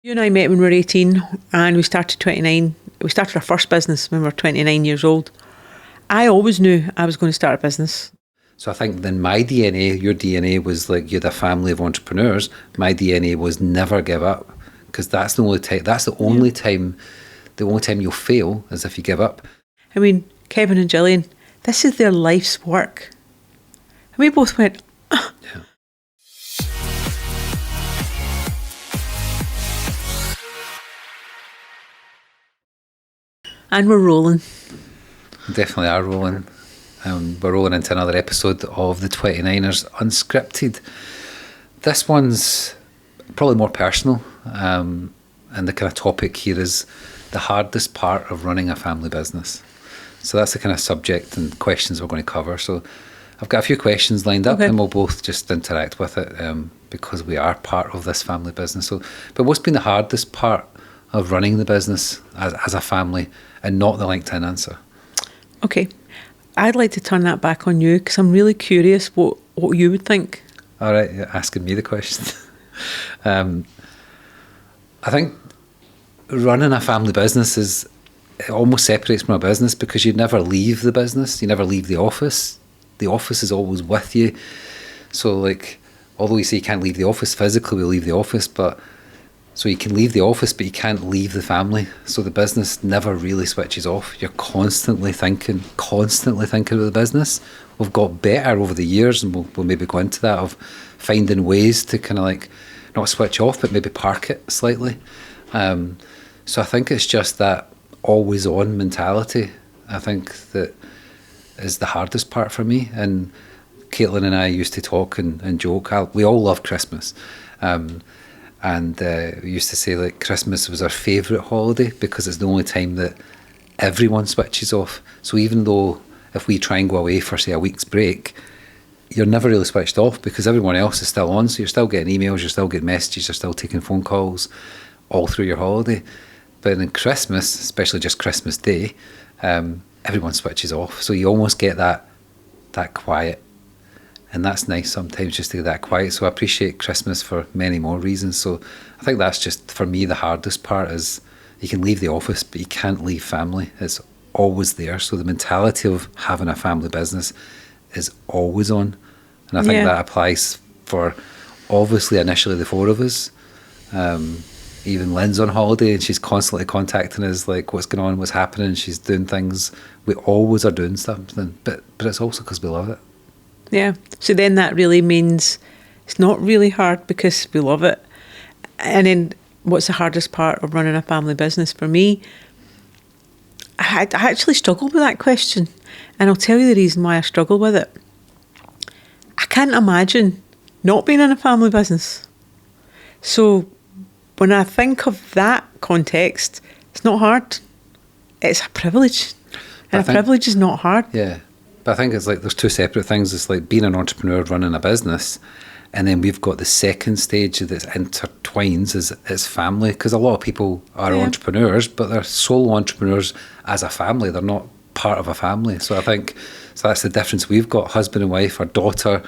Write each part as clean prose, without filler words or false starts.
You and I met when we were 18 and we started 29. We started our first business when we were 29 years old. I always knew I was going to start a business. So I think then my DNA, your DNA was like you're the family of entrepreneurs. My DNA was never give up, because that's the only time. That's the only time. The only time you'll fail is if you give up. I mean, Kevin and Gillian, this is their life's work. And we both went, ah. Yeah. And we're rolling. We definitely are rolling. We're rolling into another episode of the 29ers Unscripted. This one's probably more personal, and the kind of topic here is the hardest part of running a family business. So that's the kind of subject and questions we're going to cover. So I've got a few questions lined up, and we'll both just interact with it because we are part of this family business. So, but what's been the hardest part of running the business as a family, and not the LinkedIn answer? Okay. I'd like to turn that back on you because I'm really curious what you would think. All right, you're asking me the question. I think running a family business it almost separates from a business, because you never leave the business, you never leave the office. The office is always with you. So like, although you say you can't leave the office physically, we leave the office, so you can leave the office, but you can't leave the family. So the business never really switches off. You're constantly thinking about the business. We've got better over the years, and we'll maybe go into that, of finding ways to kind of like not switch off, but maybe park it slightly. So I think it's just that always on mentality, I think, that is the hardest part for me. And Caitlin and I used to talk and joke. We all love Christmas. And we used to say like Christmas was our favourite holiday because it's the only time that everyone switches off. So even though if we try and go away for, say, a week's break, you're never really switched off because everyone else is still on. So you're still getting emails, you're still getting messages, you're still taking phone calls all through your holiday. But in Christmas, especially just Christmas Day, everyone switches off. So you almost get that quiet. And that's nice sometimes, just to get that quiet. So I appreciate Christmas for many more reasons. So I think that's just, for me, the hardest part is you can leave the office, but you can't leave family. It's always there. So the mentality of having a family business is always on. And I think that applies for, obviously, initially the four of us. Even Lynn's on holiday and she's constantly contacting us, like, what's going on, what's happening. She's doing things. We always are doing something. But it's also because we love it. Yeah. So then that really means it's not really hard because we love it. And then what's the hardest part of running a family business? For me, I actually struggled with that question. And I'll tell you the reason why I struggle with it. I can't imagine not being in a family business. So when I think of that context, it's not hard. It's a privilege. And a privilege is not hard. Yeah. But I think it's like there's two separate things. It's like being an entrepreneur, running a business, and then we've got the second stage that intertwines is family, because a lot of people are entrepreneurs, but they're solo entrepreneurs as a family. They're not part of a family. So I think that's the difference. We've got husband and wife, our daughter,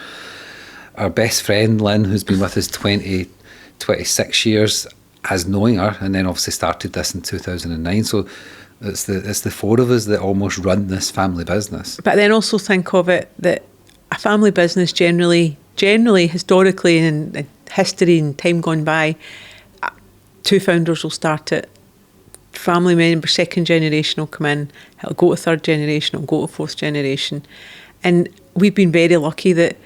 our best friend Lynn, who's been with us 26 years as knowing her, and then obviously started this in 2009. So it's the four of us that almost run this family business. But then also think of it that a family business generally, historically, in history and time gone by, two founders will start it. Family member, second generation will come in. It'll go to third generation. It'll go to fourth generation. And we've been very lucky that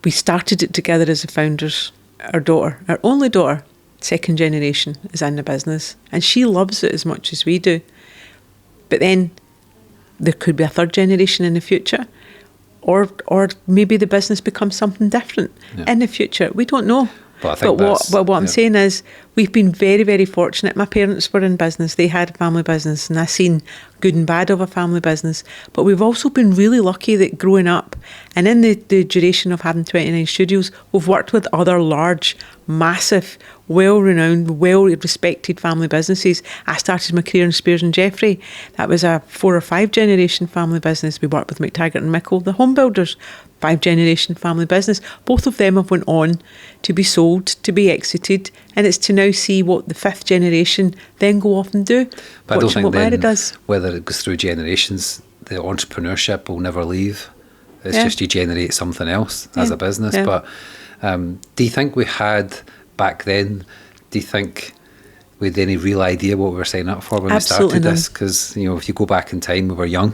we started it together as the founders. Our daughter, our only daughter, second generation, is in the business. And she loves it as much as we do. But then there could be a third generation in the future, or maybe the business becomes something different in the future. We don't know. But what I'm saying is we've been very, very fortunate. My parents were in business. They had a family business, and I've seen good and bad of a family business. But we've also been really lucky that growing up and in the duration of having 29 studios, we've worked with other large, massive, well-renowned, well-respected family businesses. I started my career in Spears and Jeffrey. That was a 4 or 5 generation family business. We worked with McTaggart and Mickle, the home builders. 5-generation family business. Both of them have went on to be sold, to be exited, and it's to now see what the 5th generation then go off and do. But I don't think what then, Myra does. whether it goes through generations, the entrepreneurship will never leave. It's Yeah. just you generate something else as Yeah. a business. Yeah. But do you think we had back then, do you think we had any real idea what we were signing up for when Absolutely we started none. this? Because, if you go back in time, we were young.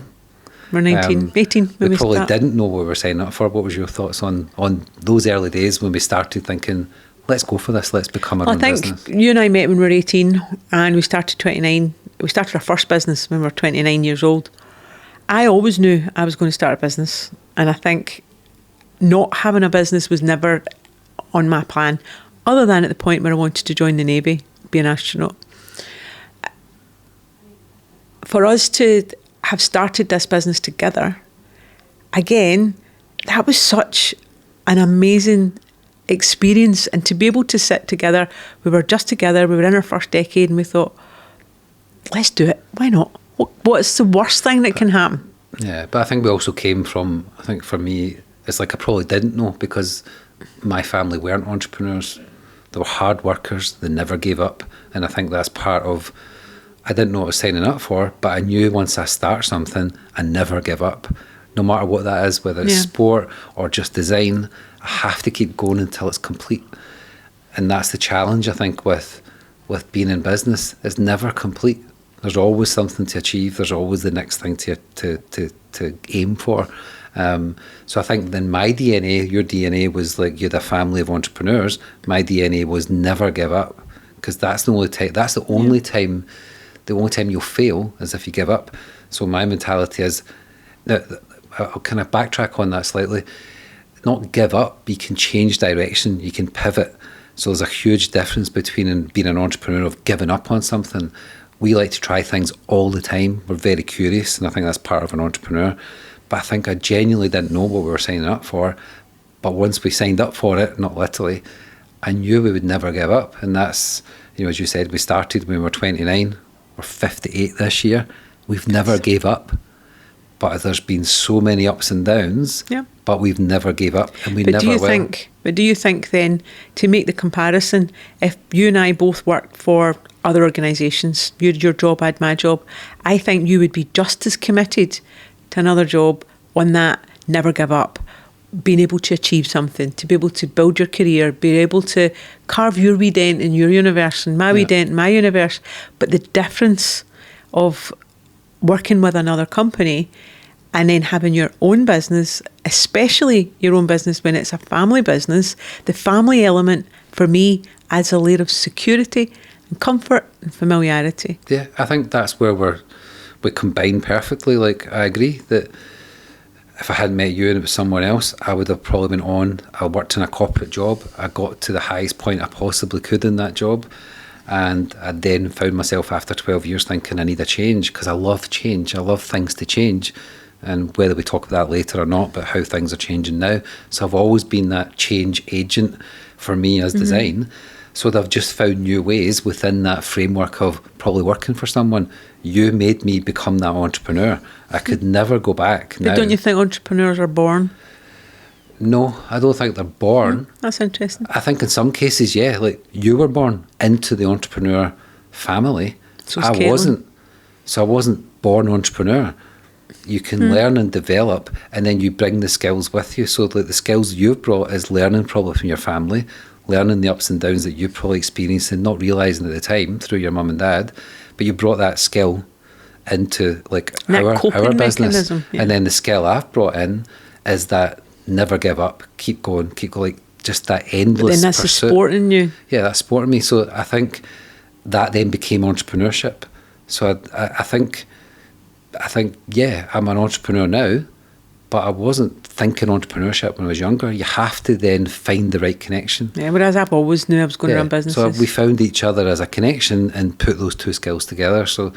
We're 19, 18 when We we probably start. didn't know what we were signing up for. What was your thoughts on those early days when we started thinking, let's go for this, let's become our Well, own I think business? you and I met when we were 18 and we started 29. We started our first business when we were 29 years old. I always knew I was going to start a business, and I think not having a business was never on my plan, other than at the point where I wanted to join the Navy, be an astronaut. For us to have started this business together, again, that was such an amazing experience. And to be able to sit together, we were just together, we were in our first decade, and we thought, let's do it. Why not? What's the worst thing that can happen? Yeah, but I think we also came from, I think for me, it's like I probably didn't know because my family weren't entrepreneurs. They were hard workers, they never gave up. And I think that's part of, I didn't know what I was signing up for, but I knew once I start something, I never give up. No matter what that is, whether it's Yeah. sport or just design, I have to keep going until it's complete. And that's the challenge, I think, with being in business. It's never complete. There's always something to achieve. There's always the next thing to aim for. So I think then my DNA, your DNA was like you had a family of entrepreneurs. My DNA was never give up, because that's the only time. That's the only time. The only time you'll fail is if you give up. So my mentality is, I'll kind of backtrack on that slightly. Not give up. You can change direction. You can pivot. So there's a huge difference between being an entrepreneur of giving up on something. We like to try things all the time. We're very curious, and I think that's part of an entrepreneur. But I think I genuinely didn't know what we were signing up for. But once we signed up for it, not literally, I knew we would never give up. And that's, as you said, we started when we were 29. We're 58 this year. We've never gave up. But there's been so many ups and downs, Yeah. but we've never gave up, and we But never will. Do you think then, to make the comparison, if you and I both worked for other organisations, you had your job, I had my job, I think you would be just as committed to another job on that never give up, being able to achieve something, to be able to build your career, be able to carve your wee dent in your universe and my wee dent in my universe. But the difference of working with another company and then having your own business, especially your own business when it's a family business, the family element for me adds a layer of security and comfort and familiarity. Yeah, I think that's where we combine perfectly. Like, I agree that if I hadn't met you and it was someone else, I would have probably been on. I worked in a corporate job. I got to the highest point I possibly could in that job. And I then found myself after 12 years thinking I need a change, because I love change. I love things to change. And whether we talk about that later or not, but how things are changing now. So I've always been that change agent for me as design. So I've just found new ways within that framework of probably working for someone. You made me become that entrepreneur. I could never go back But now. don't you think entrepreneurs are born? No, I don't think they're born. That's interesting. I think in some cases, yeah, like you were born into the entrepreneur family. So is I Caitlin. wasn't. So I wasn't born entrepreneur. You can learn and develop, and then you bring the skills with you. So like the skills you've brought is learning probably from your family, learning the ups and downs that you probably experienced and not realising at the time through your mum and dad. But you brought that skill into like That our coping business. mechanism, yeah. And then the skill I've brought in is that never give up, keep going, like just that endless But then that's the pursuit. sport in you. Yeah, that's sport in me. So I think that then became entrepreneurship. So I think, yeah, I'm an entrepreneur now, but I wasn't thinking entrepreneurship when I was younger. You have to then find the right connection. Yeah, whereas I've always knew I was going to run businesses. So we found each other as a connection and put those two skills together. So,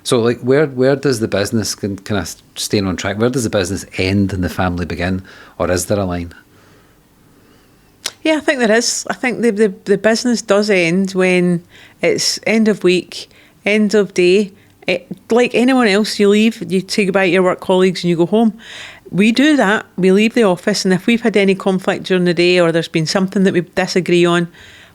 so like where does the business, kind of staying on track, where does the business end and the family begin? Or is there a line? Yeah, I think there is. I think the business does end when it's end of week, end of day. Like anyone else, you leave, you say goodbye to your work colleagues and you go home. we do that. We leave the office, and if we've had any conflict during the day or there's been something that we disagree on,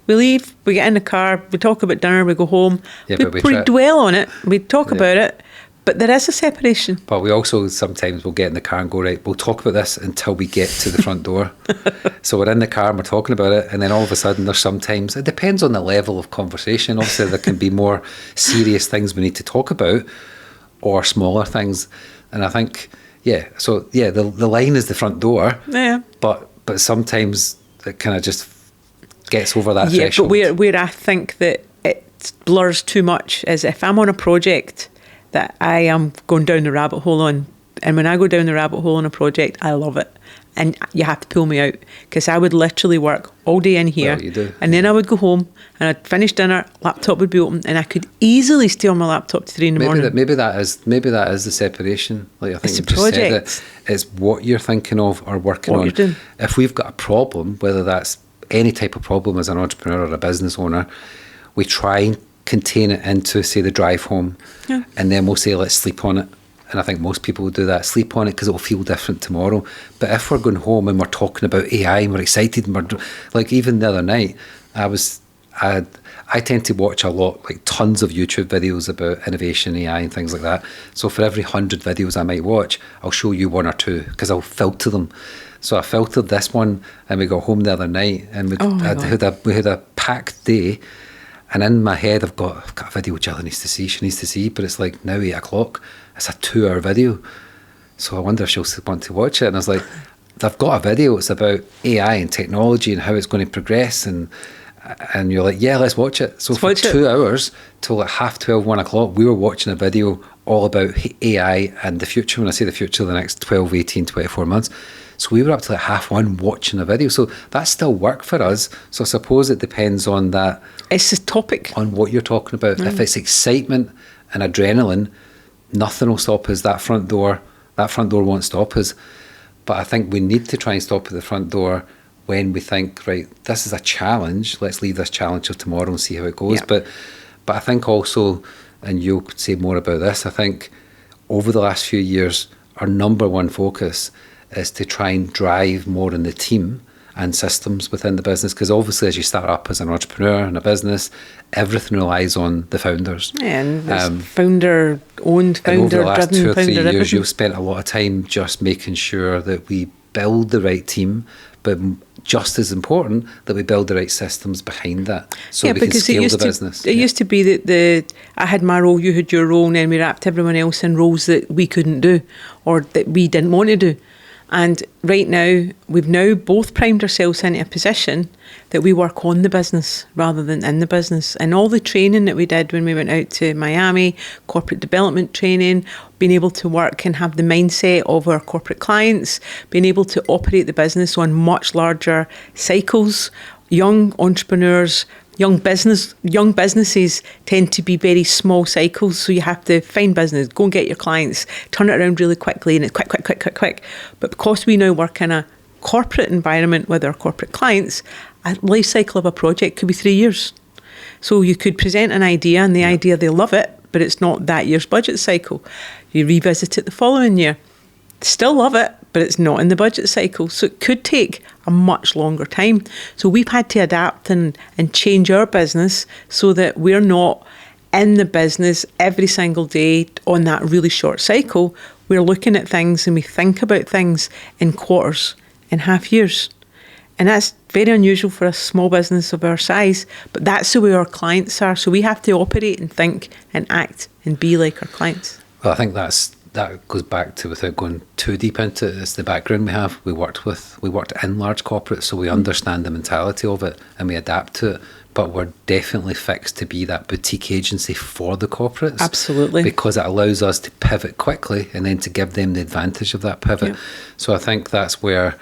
we leave, we get in the car, we talk about dinner, we go home. Yeah, we dwell on it, we talk about it, but there is a separation. But we also sometimes will get in the car and go, right, we'll talk about this until we get to the front door. So we're in the car and we're talking about it, and then all of a sudden there's sometimes, it depends on the level of conversation. Obviously there can be more serious things we need to talk about or smaller things. And I think, the line is the front door. Yeah. But sometimes it kind of just gets over that threshold. threshold. But where I think that it blurs too much is if I'm on a project that I am going down the rabbit hole on, and when I go down the rabbit hole on a project, I love it. And you have to pull me out, because I would literally work all day in here. Well, you do. And then I would go home and I'd finish dinner, laptop would be open, and I could easily stay on my laptop to 3 in the morning. Maybe that is the separation. Like I think It's you a just project. said it. It's what you're thinking of or working What on. you're doing. If we've got a problem, whether that's any type of problem as an entrepreneur or a business owner, we try and contain it into, say, the drive home, and then we'll say, let's sleep on it. And I think most people will do that, sleep on it, because it will feel different tomorrow. But if we're going home and we're talking about AI and we're excited, and we're like, even the other night, I tend to watch a lot, like tons of YouTube videos about innovation, AI and things like that. So for every 100 videos I might watch, I'll show you 1 or 2, because I'll filter them. So I filtered this one, and we got home the other night, and we had a packed day. And in my head, I've got a video Jill needs to see. She needs to see, but it's like now 8 o'clock. It's a 2-hour video. So I wonder if she'll want to watch it. And I was like, I've got a video. It's about AI and technology and how it's going to progress. And you're like, yeah, let's watch it. So for 2 hours till like 12:30, 1 o'clock, we were watching a video all about AI and the future. When I say the future, the next 12, 18, 24 months. So we were up to like 1:30 watching a video. So that's still work for us. So I suppose it depends on that. It's the topic. On what you're talking about. If it's excitement and adrenaline, nothing will stop us. That front door won't stop us. But I think we need to try and stop at the front door when we think, right, this is a challenge. Let's leave this challenge till tomorrow and see how it goes. Yeah. But I think also, and you'll say more about this, I think over the last few years, our number one focus is to try and drive more in the team and systems within the business, because obviously as you start up as an entrepreneur in a business, everything relies on the founders. Yeah, and it's founder-owned, founder-driven, over the last 2 or 3 years, everything. you've spent a lot of time just making sure that we build the right team, but just as important, that we build the right systems behind that, so we can scale the business. It used to be that I had my role, you had your role, and then we wrapped everyone else in roles that we couldn't do or that we didn't want to do. And right now, we've now both primed ourselves into a position that we work on the business rather than in the business. And all the training that we did when we went out to Miami, corporate development training, being able to work and have the mindset of our corporate clients, being able to operate the business on much larger cycles, young entrepreneurs, young businesses tend to be very small cycles, so you have to find business, go and get your clients, turn it around really quickly, and it's quick. But because we now work in a corporate environment with our corporate clients, a life cycle of a project could be 3 years. So you could present an idea, and the idea, they love it, but it's not that year's budget cycle. You revisit it the following year. Still love it, but it's not in the budget cycle. So it could take a much longer time. So we've had to adapt and change our business so that we're not in the business every single day on that really short cycle. We're looking at things and we think about things in quarters, in half years. And that's very unusual for a small business of our size, but that's the way our clients are. So we have to operate and think and act and be like our clients. Well, I think that goes back to, without going too deep into it, it's the background we have. We worked in large corporates, so we understand the mentality of it and we adapt to it. But we're definitely fixed to be that boutique agency for the corporates. Absolutely. Because it allows us to pivot quickly and then to give them the advantage of that pivot. Yeah. So I think that's where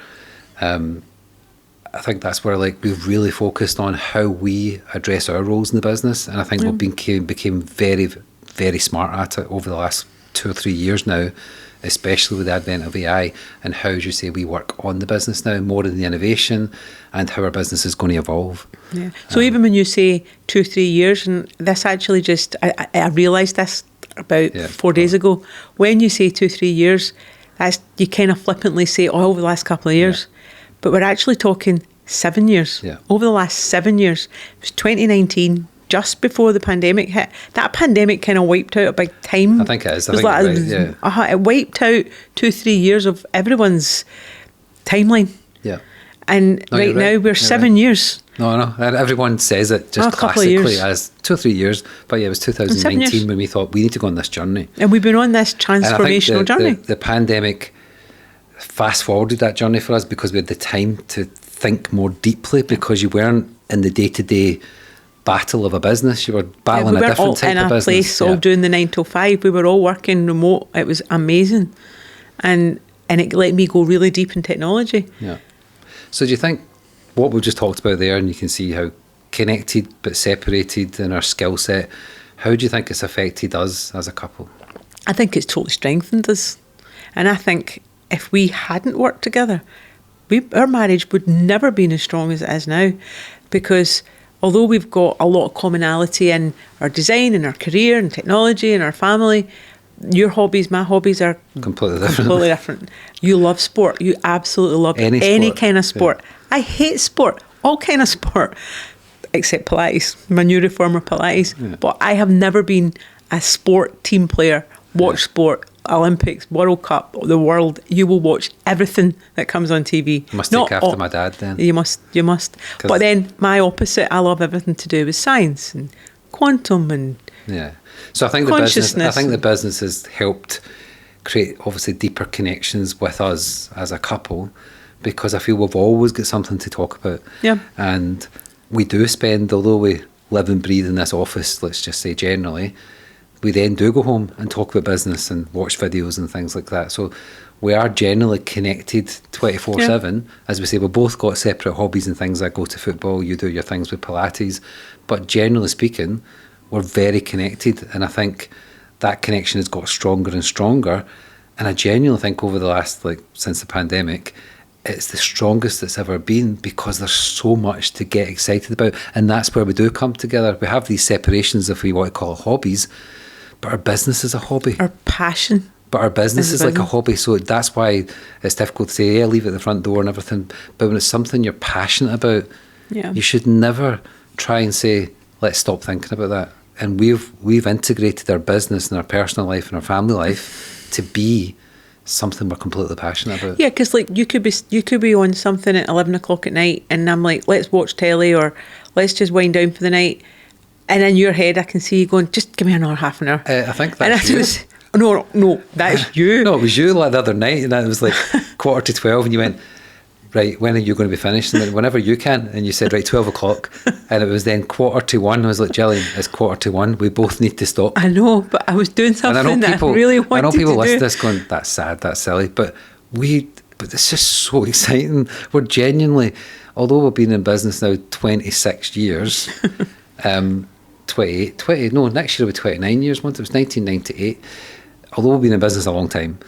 like we've really focused on how we address our roles in the business. And I think we became very, very smart at it over the last 2 or 3 years now, especially with the advent of AI, and how, as you say, we work on the business now more in the innovation and how our business is going to evolve. Yeah. So even when you say 2 or 3 years, and this actually I realised this about 4 days ago, when you say 2 or 3 years, That's, you kind of flippantly say, oh, over the last couple of years. But we're actually talking 7 years. Yeah. Over the last 7 years. It was 2019, just before the pandemic hit. That pandemic kind of wiped out a big time. I think it is. It wiped out 2-3 years of everyone's timeline. Yeah. And right now we're 7 years. No. Everyone says it just classically as 2 or 3 years. But yeah, it was 2019 when we thought we need to go on this journey. And we've been on this transformational journey. The pandemic fast forwarded that journey for us because we had the time to think more deeply, because you weren't in the day-to-day battle of a business. You were battling a different type of business. We were all in a place, all doing the 9 to 5. We were all working remote. It was amazing. And it let me go really deep in technology. Yeah. So do you think what we've just talked about there, and you can see how connected but separated in our skill set, how do you think it's affected us as a couple? I think it's totally strengthened us. And I think if we hadn't worked together, our marriage would never been as strong as it is now. Because although we've got a lot of commonality in our design and our career and technology and our family, your hobbies, my hobbies are completely different. You love sport. You absolutely love any kind of sport. Yeah. I hate sport, all kind of sport, except Pilates, my new reformer Pilates. Yeah. But I have never been a sport team player. Watch sport, Olympics, World Cup, the world. You will watch everything that comes on TV. You must take after my dad then. You must. But then my opposite, I love everything to do with science and quantum and So I think the business has helped create obviously deeper connections with us as a couple, because I feel we've always got something to talk about. Yeah. And we do spend, although we live and breathe in this office, let's just say generally, we then do go home and talk about business and watch videos and things like that. So we are generally connected 24/7. As we say, we've both got separate hobbies and things. I go to football, you do your things with Pilates. But generally speaking, we're very connected. And I think that connection has got stronger and stronger. And I genuinely think over the last, since the pandemic, it's the strongest it's ever been, because there's so much to get excited about. And that's where we do come together. We have these separations, if we want to call it hobbies, but our business is a hobby. Our passion. But our business is like a hobby. So that's why it's difficult to say, leave it at the front door and everything. But when it's something you're passionate about, you should never try and say, let's stop thinking about that. And we've integrated our business and our personal life and our family life to be something we're completely passionate about. Yeah, because you could be on something at 11 o'clock at night, and I'm like, let's watch telly, or let's just wind down for the night. And in your head, I can see you going, just give me another half an hour. I think that's you. No, that's you. No, it was you the other night, and it was 12:15, and you went, right, when are you going to be finished? And whenever you can. And you said, right, 12 o'clock. And it was then 1:45. I was like, Gillian, it's 1:45. We both need to stop. I know, but I was doing something that I really wanted to do. I know people listen to this going, that's sad, that's silly. But it's just so exciting. We're genuinely, although we've been in business now 26 years, 28, next year will be 29 years. Once it was 1998. Although we've been in business a long time,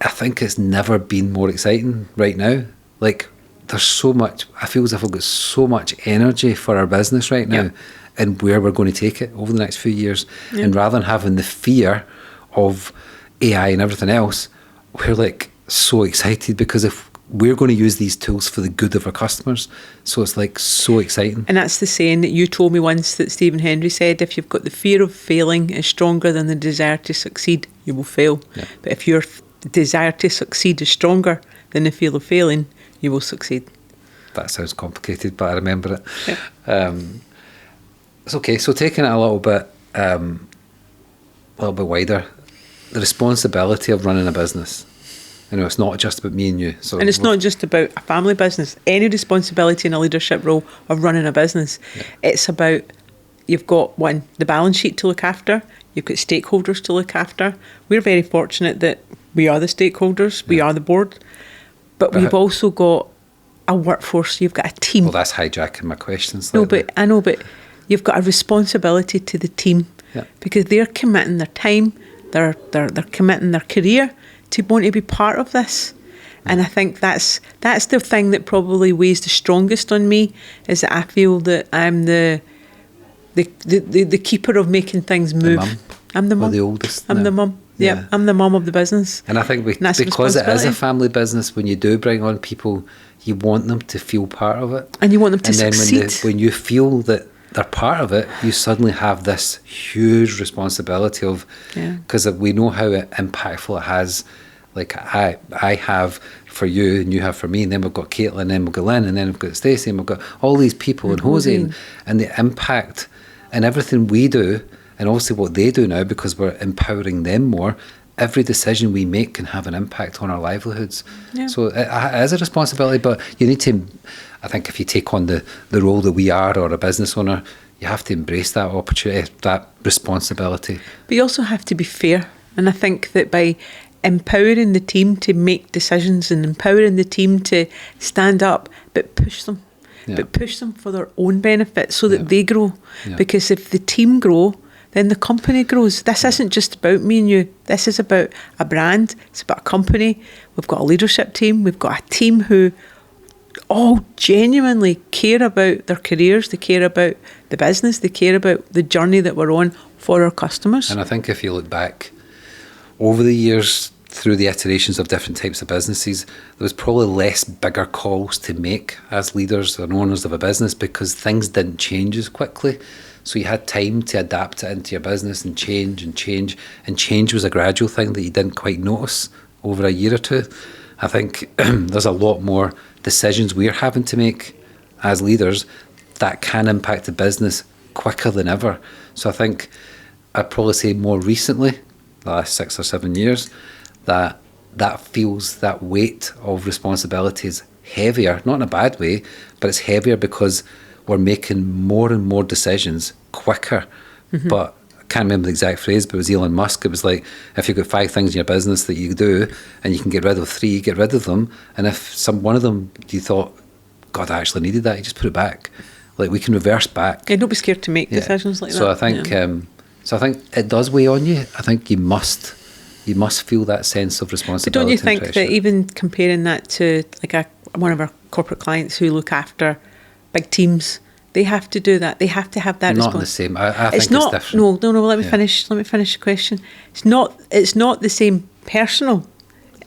I think it's never been more exciting right now. There's so much, I feel as if I've got so much energy for our business right now and where we're going to take it over the next few years. And rather than having the fear of AI and everything else, we're so excited, because if we're going to use these tools for the good of our customers. So it's so exciting. And that's the saying that you told me once that Stephen Hendry said, if you've got the fear of failing is stronger than the desire to succeed, you will fail. Yeah. But if your desire to succeed is stronger than the fear of failing, you will succeed. That sounds complicated, but I remember it. Yeah. It's okay. So taking it a little bit wider, the responsibility of running a business. It's not just about me and you. And it's not just about a family business. Any responsibility in a leadership role of running a business, it's about, you've got the balance sheet to look after, you've got stakeholders to look after. We're very fortunate that we are the stakeholders, we are the board, but we've also got a workforce, you've got a team. Well, that's hijacking my questions. I know, but you've got a responsibility to the team, because they're committing their time, they're committing their career to want to be part of this. And I think that's the thing that probably weighs the strongest on me, is that I feel that I'm the keeper of making things move. The mum. I'm the mum. Or the oldest. I'm the mum. Yeah, I'm the mum of the business. And I think because it is a family business, when you do bring on people, you want them to feel part of it. And you want them to succeed. And then when you feel that they're part of it, you suddenly have this huge responsibility of, because we know how impactful it has. Like I have for you and you have for me, and then we've got Caitlin, and then we've got Lynn, and then we've got Stacey, and we've got all these people, and Jose, and the impact and everything we do, and also what they do now, because we're empowering them more. Every decision we make can have an impact on our livelihoods. Yeah. So it is a responsibility, but you need to, I think if you take on the role that we are, or a business owner, you have to embrace that opportunity, that responsibility. But you also have to be fair. And I think that by empowering the team to make decisions and empowering the team to stand up, but push them. Yeah. But push them for their own benefit so that they grow. Yeah. Because if the team grow, then the company grows. This isn't just about me and you. This is about a brand. It's about a company. We've got a leadership team. We've got a team who all genuinely care about their careers. They care about the business. They care about the journey that we're on for our customers. And I think if you look back over the years, through the iterations of different types of businesses, there was probably less bigger calls to make as leaders and owners of a business, because things didn't change as quickly. So you had time to adapt it into your business and change. And change was a gradual thing that you didn't quite notice over a year or two. I think there's a lot more decisions we're having to make as leaders that can impact the business quicker than ever. So I think I'd probably say more recently, the last 6 or 7 years, that feels, that weight of responsibility is heavier, not in a bad way, but it's heavier because we're making more and more decisions quicker. Mm-hmm. But I can't remember the exact phrase, but it was Elon Musk. It was like, if you've got 5 things in your business that you do and you can get rid of 3, get rid of them. And if one of them you thought, God, I actually needed that, you just put it back. Like, we can reverse back. Yeah, don't be scared to make decisions like that. So I think it does weigh on you. I think you must feel that sense of responsibility. But don't you think that even comparing that to like one of our corporate clients who look after big teams, they have to do that. They have to have that responsibility. Not the same. I think it's different. No. Let me finish. Let me finish the question. It's not the same personal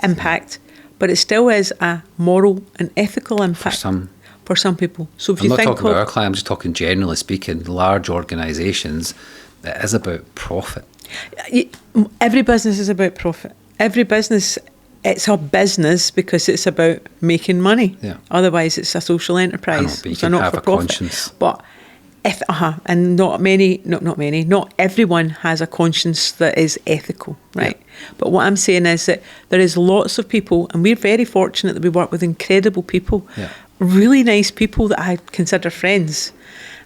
impact, but it still is a moral and ethical impact for some people. So if I'm not talking about our client. I'm just talking generally speaking. Large organisations, it is about profit. Every business is about profit. Every business, it's a business because it's about making money. Yeah. Otherwise, it's a social enterprise. But you can have a conscience. But and not everyone has a conscience that is ethical, right? Yeah. But what I'm saying is that there is lots of people, and we're very fortunate that we work with incredible people, really nice people that I consider friends.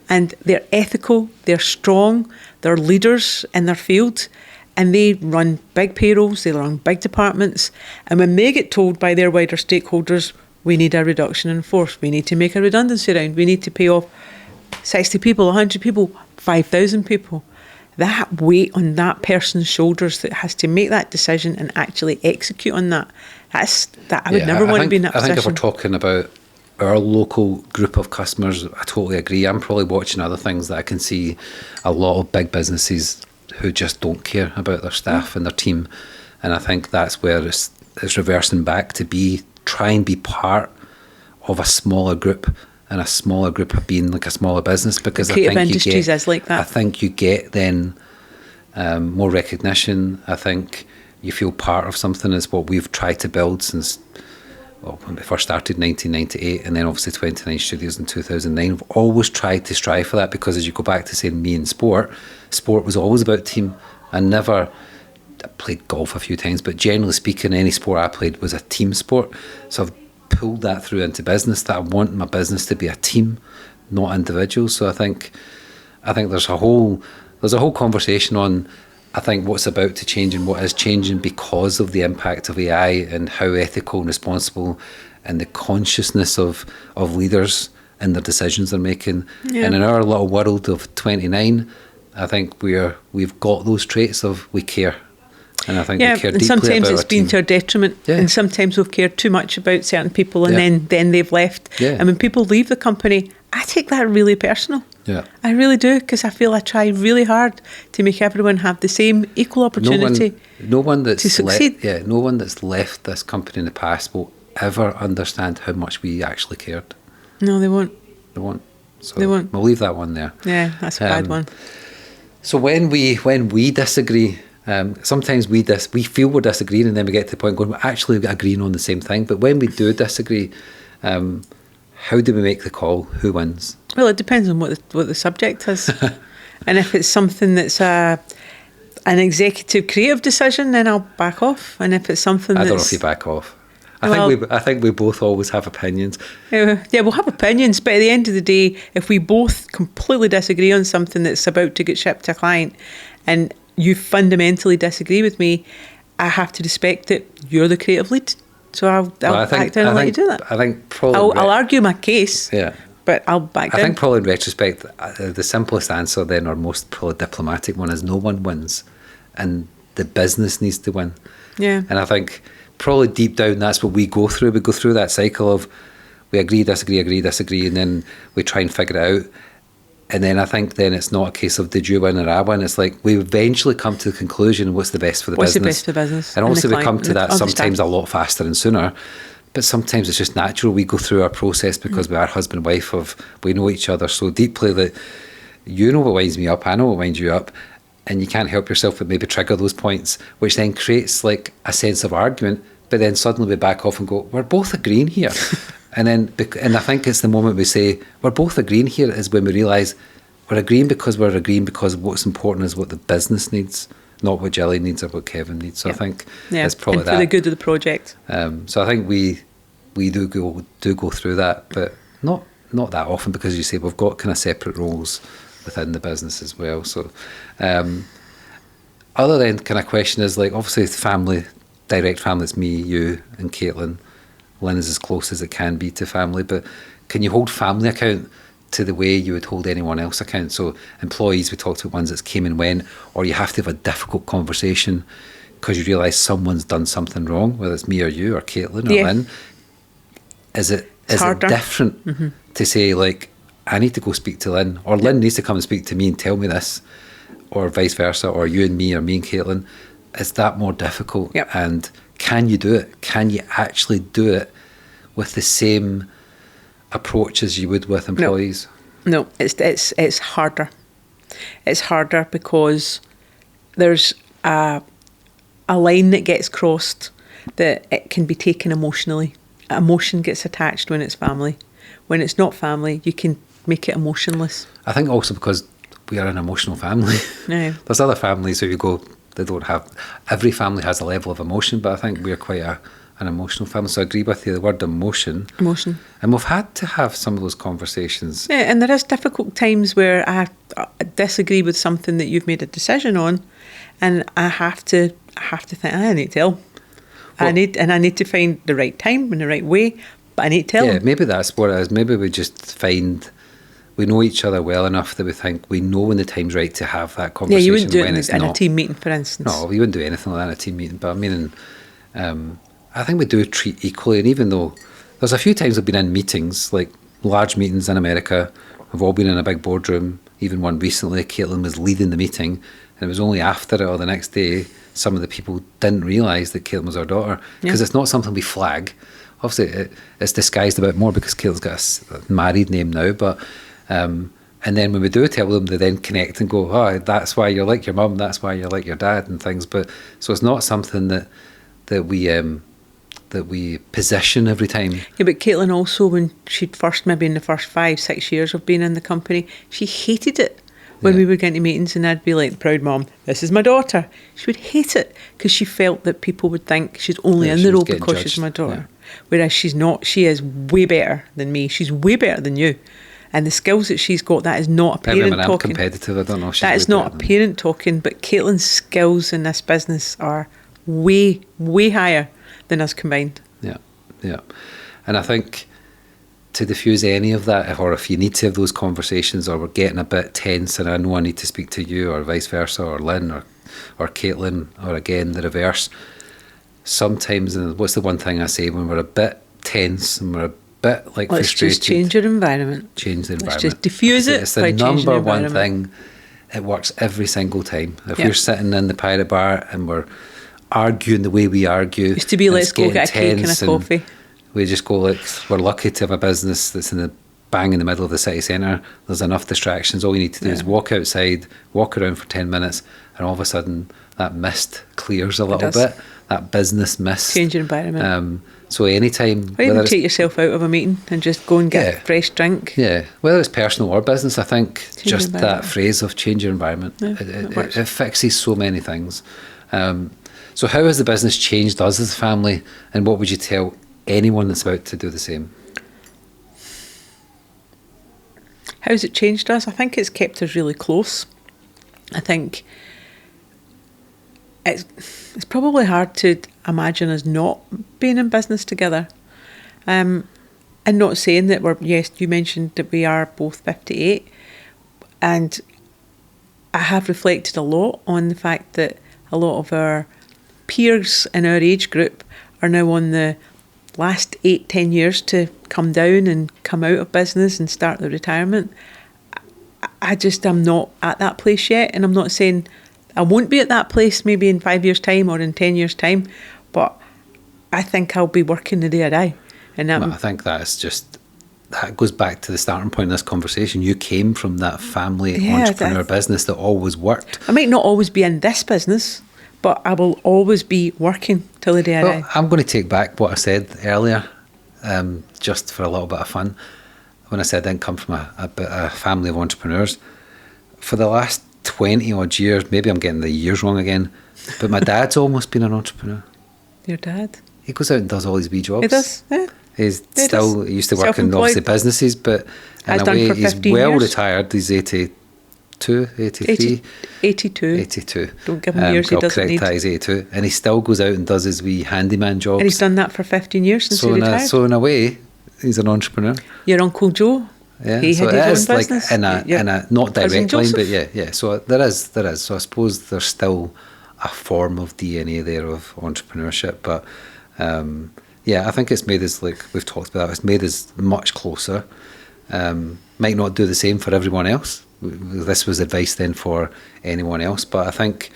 And they're ethical, they're strong, they're leaders in their field, and they run big payrolls, they run big departments. And when they get told by their wider stakeholders, we need a reduction in force, we need to make a redundancy round, we need to pay off 60 people, 100 people, 5,000 people, that weight on that person's shoulders that has to make that decision and actually execute on that, I would never want to be in that position. I think if we're talking about our local group of customers, I totally agree. I'm probably watching other things that I can see a lot of big businesses who just don't care about their staff and their team. And I think that's where it's reversing back to try and be part of a smaller group, and a smaller group of being like a smaller business, because I think industries is like that. I think you get then more recognition. I think you feel part of something. Is what we've tried to build since when we first started in 1998, and then obviously 29 Studios in 2009. We've always tried to strive for that, because as you go back to saying me in sport was always about team. I played golf a few times, but generally speaking, any sport I played was a team sport. So I've pulled that through into business, that I want my business to be a team, not individuals. So I think there's a whole conversation on, I think, what's about to change and what is changing because of the impact of AI and how ethical and responsible and the consciousness of leaders and the decisions they're making. Yeah. And in our little world of 29, I think we've got those traits of we care. And I think we care deeply about our team. Sometimes it's been to our detriment, and sometimes we've cared too much about certain people, and then they've left. Yeah. And when people leave the company, I take that really personal. Yeah. I really do, because I feel I try really hard to make everyone have the same equal opportunity No one that's to succeed. no one that's left this company in the past will ever understand how much we actually cared. No, they won't. They won't. So They won't. we'll leave that one there. Yeah, that's a bad one. So when we disagree, sometimes we feel we're disagreeing, and then we get to the point going, we're actually agreeing on the same thing. But when we do disagree, how do we make the call? Who wins? Well, it depends on what the subject is. And if it's something that's an executive creative decision, then I'll back off. And if it's something I that's... don't know if you back off. I think we both always have opinions. Yeah, we'll have opinions, but at the end of the day, if we both completely disagree on something that's about to get shipped to a client, and you fundamentally disagree with me, I have to respect that you're the creative lead. So I'll back down and let you do that. I think probably... I'll argue my case, yeah, but I'll back down. I think probably in retrospect, the simplest answer then, or most probably diplomatic one, is no one wins, and the business needs to win. Yeah. And I think probably deep down that's what we go through. We go through that cycle of we agree, disagree, and then we try and figure it out. And then I think then it's not a case of did you win or I win. It's like we eventually come to the conclusion what's the best for the business. What's the best for the business? And also the we come to that understand. sometimes a lot faster and sooner. But sometimes it's just natural. We go through our process because we are husband and wife we know each other so deeply that you know what winds me up, I know what winds you up, and you can't help yourself but maybe trigger those points, which then creates like a sense of argument. But then suddenly we back off and go, we're both agreeing here. and I think it's the moment we say, we're both agreeing here, is when we realise we're agreeing because what's important is what the business needs, not what Gillian needs or what Kevin needs. So I think it's probably and for the good of the project. So I think we do go through that, but not that often, because you say we've got kind of separate roles within the business as well. So other than kind of question is like, obviously family, direct family, it's me, you and Caitlin. Lynn is as close as it can be to family, but can you hold family account to the way you would hold anyone else account? So employees, we talked about ones that came and went, or you have to have a difficult conversation because you realise someone's done something wrong, whether it's me or you or Caitlin or Lynn. Is it different to say like, I need to go speak to Lynn, or Lynn needs to come and speak to me and tell me this, or vice versa, or you and me, or me and Caitlin? Is that more difficult? Yep. And can you do it? Can you actually do it with the same approach as you would with employees? No, it's harder. It's harder because there's a line that gets crossed that it can be taken emotionally. Emotion gets attached when it's family. When it's not family, you can make it emotionless. I think also because we are an emotional family. Yeah. There's other families who you go, they don't have, every family has a level of emotion, but I think we're quite an emotional family. So I agree with you, the word emotion. Emotion. And we've had to have some of those conversations. Yeah, and there is difficult times where I disagree with something that you've made a decision on, and I have to think, I need to tell. Well, I need to find the right time and the right way, but I need to tell. Yeah, maybe that's what it is. Maybe we just find we know each other well enough that we think we know when the time's right to have that conversation. Yeah, you wouldn't do it in not. A team meeting, for instance. No, we wouldn't do anything like that in a team meeting. But I mean, I think we do treat equally. And even though there's a few times I've been in meetings, like large meetings in America, we've all been in a big boardroom. Even one recently, Caitlin was leading the meeting, and it was only after it or the next day some of the people didn't realise that Caitlin was our daughter, because it's not something we flag. Obviously, it's disguised a bit more because Caitlin's got a married name now, but and then when we do tell them, they then connect and go, oh, that's why you're like your mum, that's why you're like your dad and things. But so it's not something that we position every time. Yeah, but Caitlin also, when she'd first, maybe in the first 5-6 years of being in the company, she hated it when we were getting to meetings and I'd be like, proud mum, this is my daughter. She would hate it because she felt that people would think she's only in the role because she's my daughter. Yeah. Whereas she's not. She is way better than me. She's way better than you. And the skills that she's got, that is not a parent talking. I'm competitive, I don't know if she's that is not a parent talking, but Caitlin's skills in this business are way, way higher than us combined. Yeah. And I think to diffuse any of that, or if you need to have those conversations, or we're getting a bit tense and I know I need to speak to you, or vice versa, or Lynn, or Caitlin, or again the reverse, sometimes, and what's the one thing I say when we're a bit tense and we're bit like Let's frustrated. just change your environment. Change the environment. Let's just diffuse it. It's the by changing number the one environment. thing. It works every single time. If we're sitting in the pirate bar and we're arguing the way we argue, Used to be and let's it's go getting get a cake and a tense coffee. We just go like, we're lucky to have a business that's in the bang in the middle of the city centre. There's enough distractions. All you need to do is walk outside, walk around for 10 minutes, and all of a sudden that mist clears a little bit. That business mist. Change your environment. So anytime, Or even take yourself out of a meeting and just go and get a fresh drink. Yeah, whether it's personal or business, I think just that phrase of change your environment, Yeah, it fixes so many things. So how has the business changed us as a family, and what would you tell anyone that's about to do the same? How's it changed us? I think it's kept us really close. I think it's probably hard to imagine us not being in business together. And not saying that yes, you mentioned that we are both 58. And I have reflected a lot on the fact that a lot of our peers in our age group are now on the last 8-10 years to come down and come out of business and start their retirement. I'm not at that place yet, and I'm not saying I won't be at that place maybe in 5 years' time or in 10 years' time, but I think I'll be working the day I die. And I think that goes back to the starting point of this conversation. You came from that family entrepreneur business that always worked. I might not always be in this business, but I will always be working till the day I die. I'm going to take back what I said earlier, just for a little bit of fun. When I said I didn't come from a family of entrepreneurs, for the last 20 odd years, maybe I'm getting the years wrong again, but my dad's almost been an entrepreneur. Your dad? He goes out and does all his wee jobs. He does, yeah. He used to work in obviously businesses, but in a way he's well retired. He's 82, 83. 82. Don't give him years he doesn't need. That, he's 82. And he still goes out and does his wee handyman jobs. And he's done that for 15 years since he retired. So in a way, he's an entrepreneur. Your Uncle Joe, he so had his own like business. in a not direct line, but yeah. So there is. So I suppose there's still a form of DNA there of entrepreneurship, but I think it's made us, like we've talked about, it's made us much closer. Might not do the same for everyone else. This was advice then for anyone else, but I think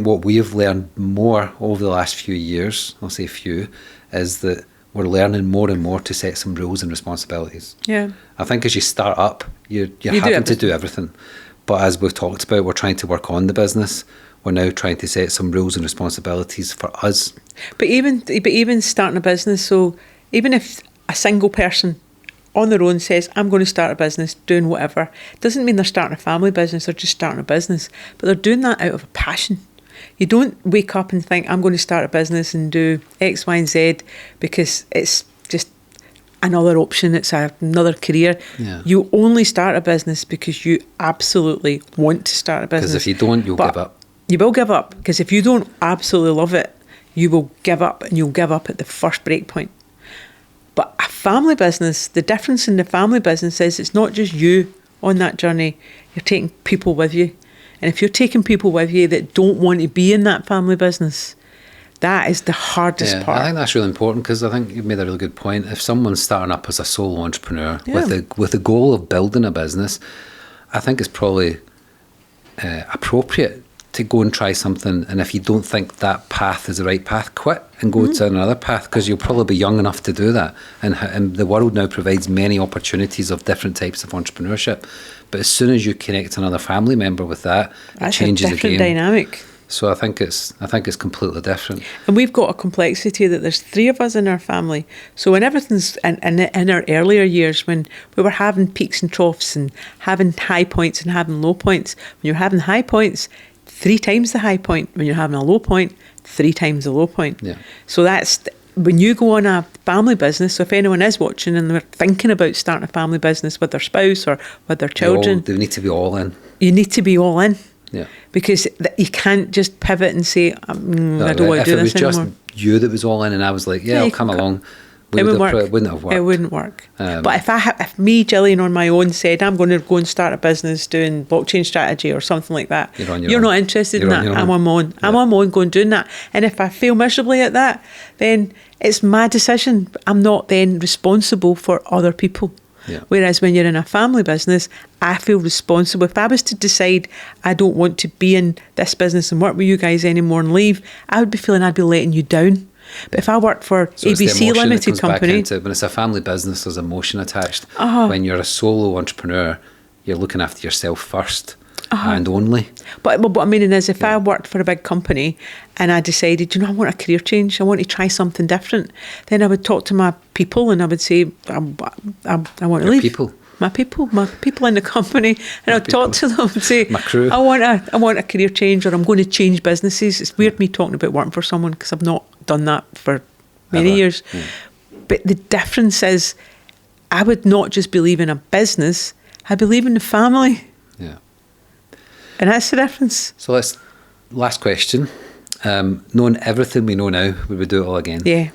what we have learned more over the last few years, I'll say few, is that we're learning more and more to set some rules and responsibilities. Yeah. I think as you start up, you're having to do everything. But as we've talked about, we're trying to work on the business. We're now trying to set some rules and responsibilities for us. But even starting a business, so even if a single person on their own says, I'm going to start a business, doing whatever, doesn't mean they're starting a family business, they're just starting a business. But they're doing that out of a passion. You don't wake up and think, I'm going to start a business and do X, Y, and Z because it's just another option, it's another career. Yeah. You only start a business because you absolutely want to start a business. Because if you don't, you'll give up. You will give up, because if you don't absolutely love it, you will give up, and you'll give up at the first break point. But a family business, the difference in the family business is it's not just you on that journey, you're taking people with you. And if you're taking people with you that don't want to be in that family business, that is the hardest part. I think that's really important, because I think you've made a really good point. If someone's starting up as a sole entrepreneur with the goal of building a business, I think it's probably appropriate to go and try something, and if you don't think that path is the right path, quit and go to another path, because you'll probably be young enough to do that. And the world now provides many opportunities of different types of entrepreneurship. But as soon as you connect another family member with that, it changes the game. That's a different dynamic. So I think it's completely different. And we've got a complexity that there's 3 of us in our family. So when everything's in our earlier years, when we were having peaks and troughs and having high points and having low points, when you're having high points, 3 times the high point. When you're having a low point, 3 times the low point. Yeah. So that's when you go on a family business. So if anyone is watching and they're thinking about starting a family business with their spouse or with their children, they need to be all in. You need to be all in. Yeah. Because you can't just pivot and say, I don't want to do this anymore. If it was just you that was all in and I was like, I'll come along, It wouldn't work. It wouldn't have worked. It wouldn't work. But if me, Gillian, on my own said, I'm going to go and start a business doing blockchain strategy or something like that, you're not interested in that. I'm on my own. I'm on my own going doing that. And if I fail miserably at that, then it's my decision. I'm not then responsible for other people. Yeah. Whereas when you're in a family business, I feel responsible. If I was to decide I don't want to be in this business and work with you guys anymore and leave, I would be feeling I'd be letting you down. But if I worked for ABC Limited Company... When it's a family business, there's emotion attached. When you're a solo entrepreneur, you're looking after yourself first and only. But what I'm meaning is, if I worked for a big company and I decided, I want a career change, I want to try something different, then I would talk to my people and I would say, I want to leave. My people in the company, and I'd talk to them and say, my crew. I want a career change, or I'm going to change businesses. It's weird me talking about working for someone because I've not done that for many years. Yeah. But the difference is, I would not just believe in a business, I believe in the family. Yeah. And that's the difference. So last question. Knowing everything we know now, would we do it all again? Yeah,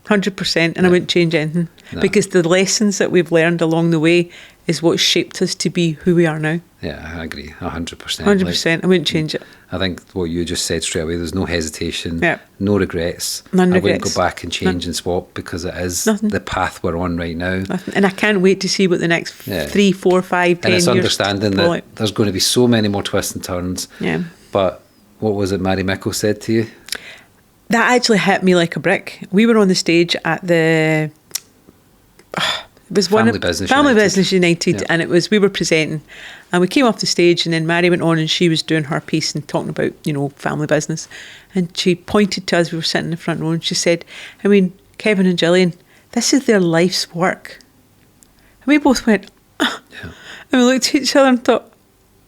100%. And I wouldn't change anything. No. Because the lessons that we've learned along the way is what shaped us to be who we are now. Yeah, I agree, 100%. 100%, I wouldn't change it. I think what you just said straight away, there's no hesitation, no regrets. None regrets. I wouldn't go back and change and swap, because it is the path we're on right now. Nothing. And I can't wait to see what the next 3, 4, 5, 10 years... And it's understanding that there's going to be so many more twists and turns. Yeah. But what was it Mary Mickle said to you? That actually hit me like a brick. We were on the stage at the... It was Family Business United, and we were presenting, and we came off the stage, and then Mary went on and she was doing her piece and talking about, family business, and she pointed to us. We were sitting in the front row, and she said, Kevin and Gillian, this is their life's work. And we both went, and we looked at each other and thought,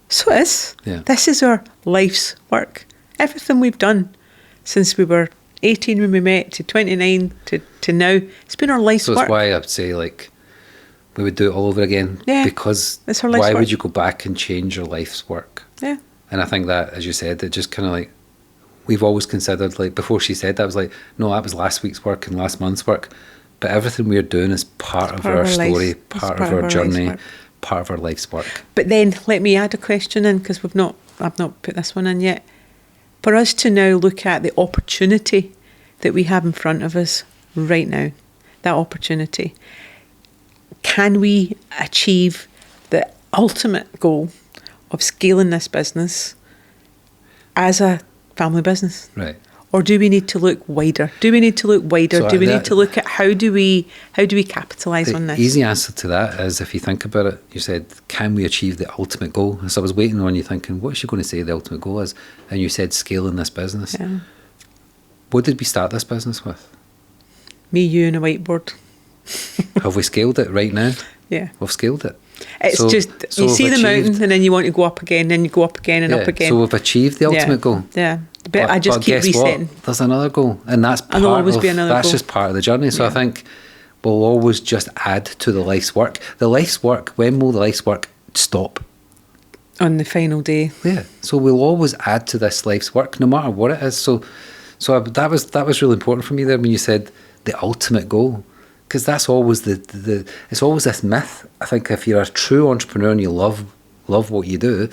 so it is. This is our life's work. Everything we've done since we were 18 when we met to 29 to now, it's been our life's work. So that's why I'd say, we would do it all over again, because why would you go back and change your life's work? Yeah. And I think that, as you said, it just kind of we've always considered, before she said that, I was like, no, that was last week's work and last month's work. But everything we're doing is part of our story, part of our journey, part of our life's work. But then let me add a question in, because I've not put this one in yet. For us to now look at the opportunity that we have in front of us right now, that opportunity, can we achieve the ultimate goal of scaling this business as a family business? Right. Or do we need to look wider? So do we need to look at how do we capitalise on this? The easy answer to that is, if you think about it, you said, can we achieve the ultimate goal? So I was waiting on you thinking, what's she going to say the ultimate goal is? And you said scaling this business. Yeah. What did we start this business with? Me, you and a whiteboard. Have we scaled it right now? Yeah. We've scaled it. It's you see the mountain and then you want to go up again, then you go up again and up again. So we've achieved the ultimate goal. Yeah. But I just keep resetting. What? There's another goal, and that's just part of the journey. So I think we'll always just add to the life's work. The life's work, when will the life's work stop? On the final day. Yeah. So we'll always add to this life's work, no matter what it is. So that was really important for me there when you said the ultimate goal. Because that's always it's always this myth. I think if you're a true entrepreneur and you love what you do,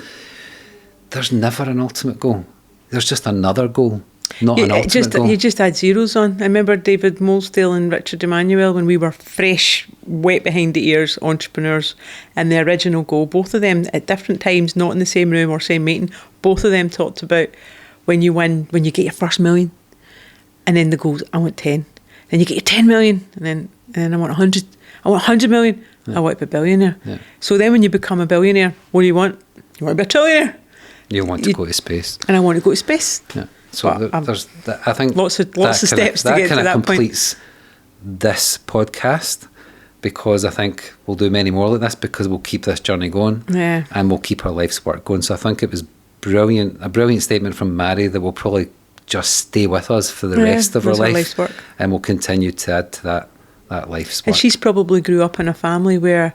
there's never an ultimate goal. There's just another goal, not an ultimate goal. You just add zeros on. I remember David Molesdale and Richard Emmanuel when we were fresh, wet behind the ears entrepreneurs, and the original goal, both of them at different times, not in the same room or same meeting, both of them talked about when you get your first million, and then the goals, I want 10. Then you get your 10 million, and then I want 100. I want 100 million. Yeah. I want to be a billionaire. Yeah. So then when you become a billionaire, what do you want? You want to be a trillionaire. You want to go to space. And I want to go to space. Yeah. So I think lots of steps to get to that point. That kind of completes this podcast, because I think we'll do many more like this, because we'll keep this journey going. Yeah. And we'll keep our life's work going. So I think it was a brilliant statement from Mary that will probably just stay with us for the rest of our life, and we'll continue to add to that life's work. And she's probably grew up in a family where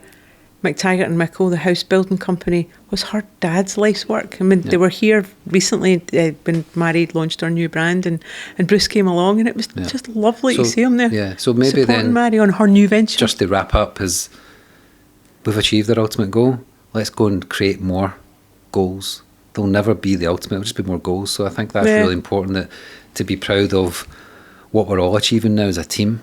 McTaggart and Mickle, the house building company, was her dad's life's work. I mean, they were here recently, been married, launched our new brand, and Bruce came along, and it was just lovely to see him there. Yeah, so maybe supporting then Mary on her new venture. Just to wrap up, is we've achieved our ultimate goal. Let's go and create more goals. They'll never be the ultimate, it'll just be more goals. So I think that's really important, that to be proud of what we're all achieving now as a team.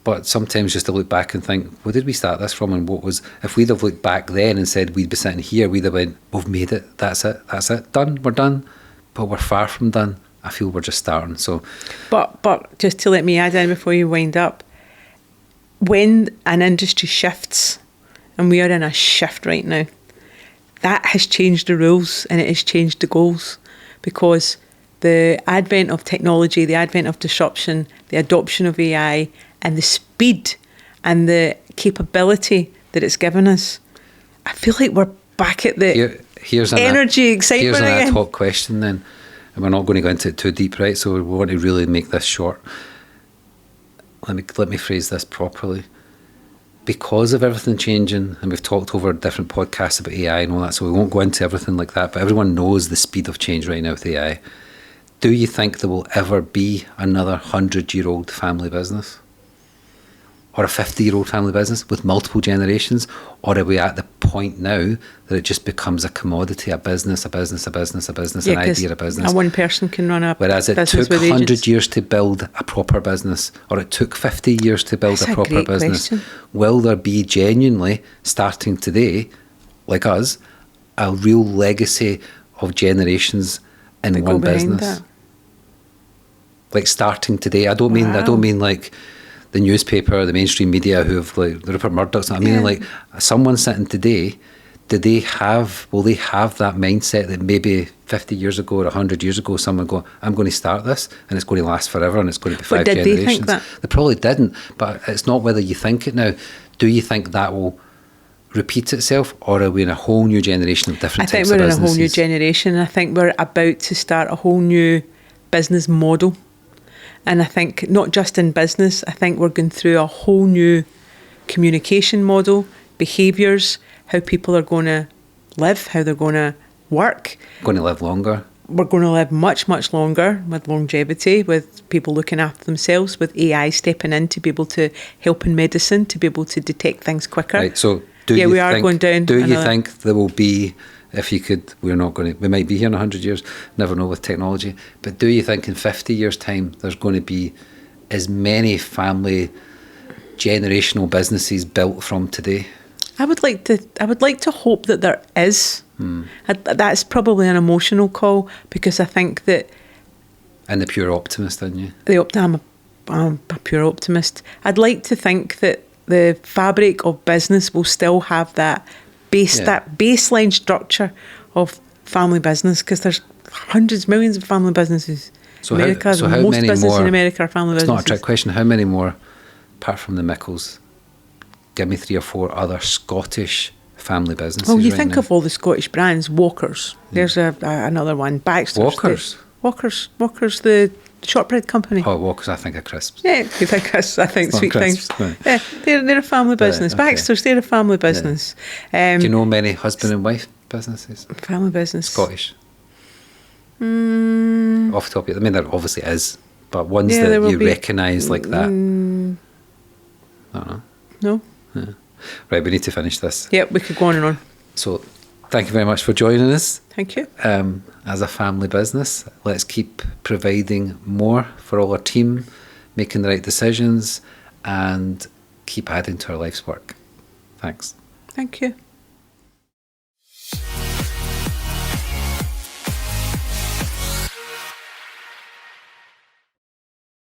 But sometimes just to look back and think, where did we start this from, and what was, if we'd have looked back then and said we'd be sitting here, we'd have went, we've made it, that's it, done, we're done. But we're far from done. I feel we're just starting. So, But just to let me add in before you wind up, when an industry shifts, and we are in a shift right now, that has changed the rules and it has changed the goals, because the advent of technology, the advent of disruption, the adoption of AI, and the speed and the capability that it's given us, I feel like we're back at the here's energy, excitement again. Here's an ad hoc question then, and we're not going to go into it too deep, right? So we want to really make this short. Let me phrase this properly. Because of everything changing, and we've talked over different podcasts about AI and all that, so we won't go into everything like that, but everyone knows the speed of change right now with AI. Do you think there will ever be another 100-year-old family business? Or a 50-year-old family business with multiple generations? Or are we at the point now that it just becomes a commodity, a business, an idea, a business? One person can run a Whereas it took 100 years to build a proper business, or it took 50 years to build a proper business. Question. Will there be genuinely, starting today, like us, a real legacy of generations in one business? That. Like starting today. I don't mean like the newspaper, the mainstream media who have like the Rupert Murdochs. I mean like someone sitting today, will they have that mindset that maybe 50 years ago or 100 years ago someone go, I'm going to start this and it's going to last forever and it's going to be 5 generations. Did they think that? They probably didn't, but it's not whether you think it now. Do you think that will repeat itself, or are we in a whole new generation of different types of businesses? I think we're in a whole new generation. I think we're about to start a whole new business model. And I think not just in business, I think we're going through a whole new communication model, behaviours, how people are going to live, how they're going to work. Going to live longer. We're going to live much, much longer with longevity, with people looking after themselves, with AI stepping in to be able to help in medicine, to be able to detect things quicker. Right, so we are going down. Do you think there will be, if you could, we might be here in 100 years, never know with technology, but do you think in 50 years' time there's going to be as many family generational businesses built from today? I would like to hope that there is. That's probably an emotional call, because I think that. And the pure optimist, aren't you? I'm a pure optimist. I'd like to think that the fabric of business will still have that baseline structure of family business, because there's hundreds, millions of family businesses. So America, how most many businesses more, in America are family businesses. It's not a trick question. How many more, apart from the Mickles, give me 3 or 4 other Scottish family businesses? Well, you right think now? Of all the Scottish brands, Walkers. There's another one. Baxter. Walkers, the shortbread company. Oh, Walkers, I think of crisps. Yeah, you think I think sweet things. Right. Yeah, they're a family business. Okay. Baxter's, they're a family business. Do you know many husband and wife businesses? Family business. Scottish. Off the top of it, I mean, there obviously is, but ones that you recognise like that. I don't know. No. Yeah. Right, we need to finish this. Yep, we could go on and on. So, thank you very much for joining us. Thank you. As a family business, let's keep providing more for all our team, making the right decisions, and keep adding to our life's work. Thanks. Thank you.